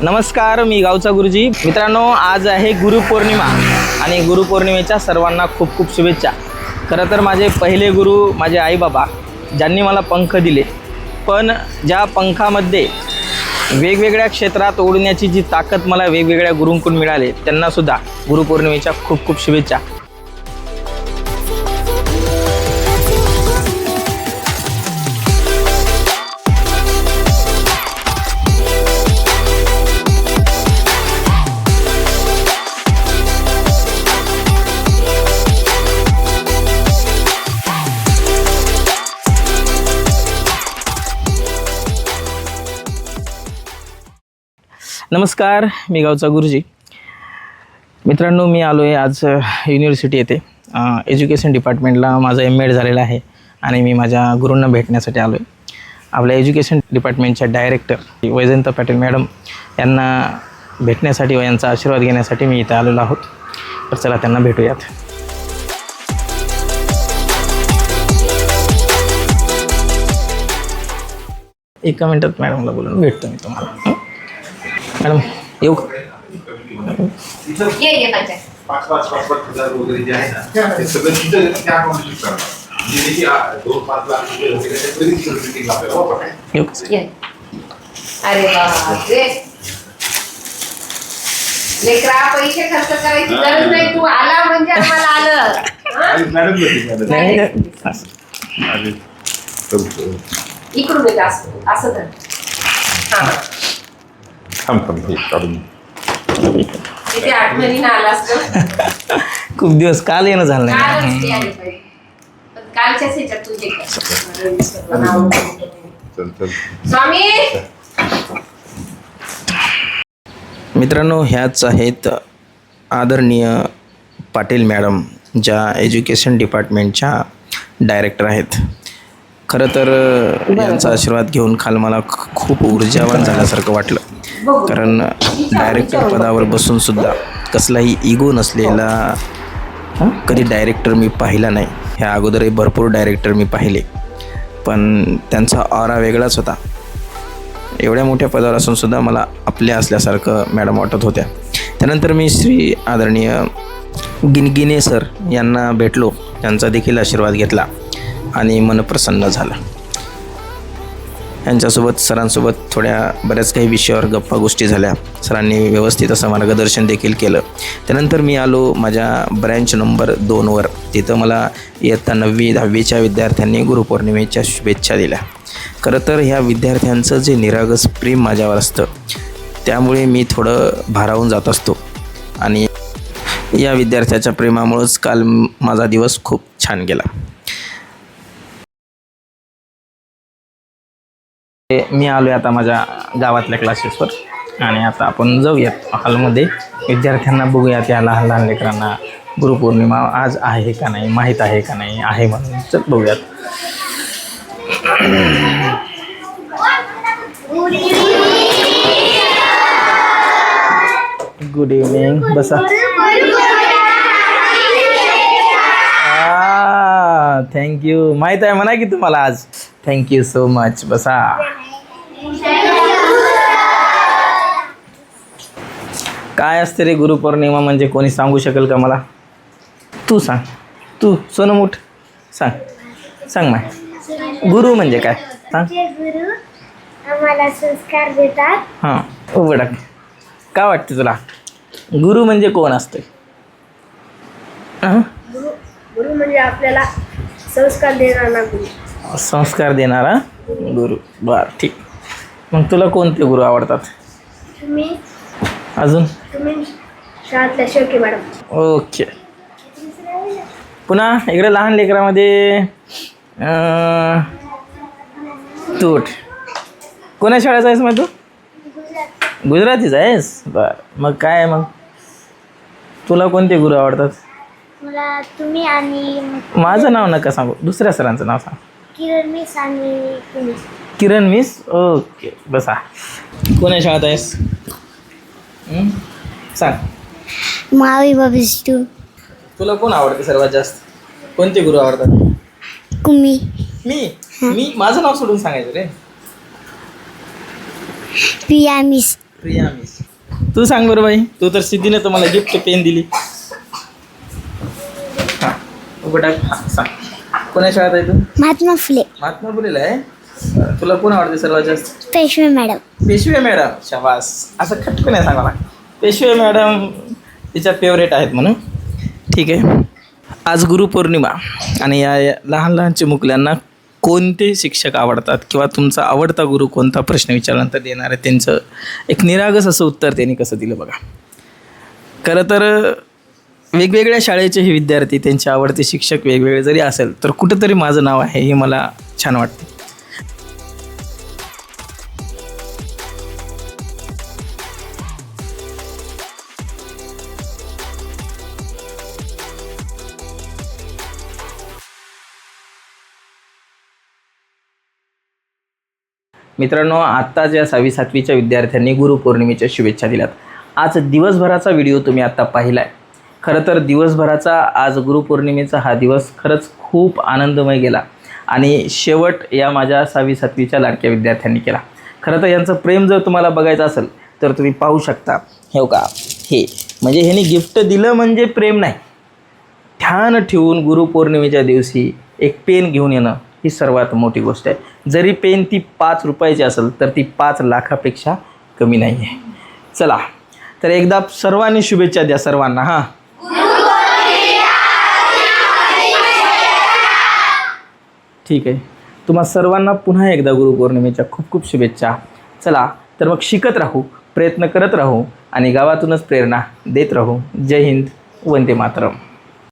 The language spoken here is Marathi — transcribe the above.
नमस्कार, मी गावचा गुरुजी. मित्रांनो, आज आहे गुरुपौर्णिमा आणि गुरुपौर्णिमेच्या सर्वांना खूप खूप शुभेच्छा. खरं तर माझे पहिले गुरु माझे आईबाबा, ज्यांनी मला पंख दिले, पण ज्या पंखामध्ये वेगवेगळ्या क्षेत्रात ओढण्याची जी ताकद मला वेगवेगळ्या गुरूंकडून मिळाले, त्यांनासुद्धा गुरुपौर्णिमेच्या खूप खूप शुभेच्छा. नमस्कार, मी गावचा गुरुजी. मित्रांनो, मी आलो आहे आज युनिव्हर्सिटी येथे एज्युकेशन डिपार्टमेंटला माझं MA झालेलं आहे आणि मी माझ्या गुरूंना भेटण्यासाठी आलो आहे. आपल्या एज्युकेशन डिपार्टमेंटच्या डायरेक्टर वैजयंत पाटील मॅडम यांना भेटण्यासाठी व यांचा आशीर्वाद घेण्यासाठी मी इथं आलेलो आहोत. तर चला त्यांना भेटूयात. एका मिनटात मॅडमला बोलून भेटतो मी तुम्हाला. मॅडम येऊ का? वगैरे जे आहे ना ते सगळं तिथं त्या अकाउंट करा. म्हणजे 2-5 लाख रुपये होते त्याच्या आपल्याला. अरे बापरे, लेकरा पैसे खर्च करायची गरज नाही, तू आला म्हणजे आम्हाला आलं. मॅडम इकडून येत असं तर किती आठवणीनं आलास ना. खूप दिवस काल येणं झालं नाही. पण कालच्याच ह्याच्यात तुझे स्वामी. मित्रांनो, ह्याच आहेत आदरणीय पाटील मॅडम, ज्या एज्युकेशन डिपार्टमेंटच्या डायरेक्टर आहेत. खरं तर यांचा आशीर्वाद घेऊन काल मला खूप ऊर्जावान झाल्यासारखं वाटलं. कारण डायरेक्टर पदावर बसूनसुद्धा कसलाही इगो नसलेला कधी डायरेक्टर मी पाहिला नाही. ह्या अगोदरही भरपूर डायरेक्टर मी पाहिले, पण त्यांचा ऑरा वेगळाच होता. एवढ्या मोठ्या पदावर असूनसुद्धा मला आपल्या असल्यासारखं मॅडम वाटत होत्या. त्यानंतर मी श्री आदरणीय गिनगिने सर यांना भेटलो, त्यांचा देखील आशीर्वाद घेतला आणि मन प्रसन्न झालं. यांच्यासोबत सरांसोबत बऱ्याच काही विषयावर गप्पा गोष्टी झाल्या. सरांनी व्यवस्थित असं मार्गदर्शन देखील केलं. त्यानंतर मी आलो माझ्या ब्रँच नंबर 2वर. तिथं मला इयत्ता 9वी-10वीच्या विद्यार्थ्यांनी गुरुपौर्णिमेच्या शुभेच्छा दिल्या. खरं तर ह्या विद्यार्थ्यांचं जे निरागस प्रेम माझ्यावर असतं, त्यामुळे मी थोडं भारावून जात असतो आणि या विद्यार्थ्याच्या प्रेमामुळंच काल माझा दिवस खूप छान गेला. मी आलो आहे आता माझ्या गावातल्या क्लासेसवर आणि आता आपण जाऊयात हॉलमध्ये. विद्यार्थ्यांना बघूयात, या लहान लहान लेकरांना गुरुपौर्णिमा आज आहे का नाही, माहीत आहे का नाही, आहे म्हणून चल बघूयात. Good evening. बसा. थँक्यू. माहीत आहे म्हणा की तुम्हाला आज. Thank you so much. बसा. काय असते रे गुरुपौर्णिमा म्हणजे, कोणी सांगू शकेल का मला? तू सांग. तू सोनमुठ सांग माय. गुरु म्हणजे काय सांग. गुरु आम्हाला संस्कार देतात. हां, उघडा. काय वाटते तुला गुरु म्हणजे कोण असते? गुरु म्हणजे आपल्याला संस्कार देणारा गुरु. संस्कार देणारा गुरु. बरं, ठीक. मग तुला कोणते गुरु आवडतात? तुम्ही शाळेतल्या शेवटी मॅडम. ओके. पुन्हा इकडे लहान लेकरामध्ये तू उठ. कोणा शाळेचा आहेस मग तू? गुजरातीचा आहेस? बरं. मग काय, मग तुला कोणते गुरु आवडतात? मला तुम्ही आणि माझं नाव नका सांगू, दुसऱ्या सरांचं नाव सांग. किरण मिस आणि तुम्ही. किरण मिस. ओके, बसा. कोण्या शाळेत आहेस सांग. मावी बाबिस्टू. तुला कोण आवडते सर्वात जास्त? कोणते गुरु आवडतात? कुमी. मी माझं नाव सोडून सांगायचं रे. पिया मिस. प्रिया मिस. तू सांग बरं बाई, तू तर सिद्धीने तुम्हाला गिफ्ट पेन दिली. हां बेटा सांग, कोणा शाळेत आहे तू? महात्मा फुले. महात्मा फुलेला आहे. तुला कोण आवडते सर्वात जास्त? पेशवे मॅडम. पेशवे मॅडम. शाबास. असं खटकं नाही सांगा मला. पेशवे मॅडम तिच्या फेवरेट आहेत म्हणून. ठीक आहे. आज गुरुपौर्णिमा आणि या लहान लहान चिमुकल्यांना कोणते शिक्षक आवडतात किंवा तुमचा आवडता गुरु कोणता प्रश्न विचारल्यानंतर देणार आहे त्यांचं एक निरागस असं उत्तर त्यांनी कसं दिलं बघा. खरं तर वेगवेगळ्या शाळेचे हे विद्यार्थी त्यांचे आवडते शिक्षक वेगवेगळे जरी असेल तर कुठंतरी माझं नाव आहे हे मला छान वाटते. मित्रांनो, आत्ताच या 6वी 7वीच्या विद्यार्थ्यांनी गुरुपौर्णिमेच्या शुभेच्छा दिल्यात. आज दिवसभराचा व्हिडिओ तुम्ही आत्ता पाहिला आहे. खरं तर दिवसभराचा आज गुरुपौर्णिमेचा हा दिवस खरंच खूप आनंदमय गेला आणि शेवट या माझ्या 6वी 7वीच्या लाडक्या विद्यार्थ्यांनी केला. खरं तर यांचं प्रेम जर तुम्हाला बघायचं असेल तर तुम्ही पाहू शकता. हे का हे म्हणजे ह्यांनी गिफ्ट दिलं म्हणजे प्रेम नाही. ध्यान ठेवून गुरुपौर्णिमेच्या दिवशी एक पेन घेऊन येणं ही सर्वात मोठी गोष्ट आहे. जरी पेन ती 5 रुपयाची असेल तर ती 5 लाखापेक्षा कमी नाही आहे. चला तर एकदा सर्वांनी शुभेच्छा द्या सर्वांना. हां ठीक आहे. तुम्हा सर्वांना पुन्हा एकदा गुरुपौर्णिमेच्या खूप खूप शुभेच्छा. चला तर मग शिकत राहू, प्रयत्न करत राहू आणि गावातूनच प्रेरणा देत राहू. जय हिंद, वंदे मातरम.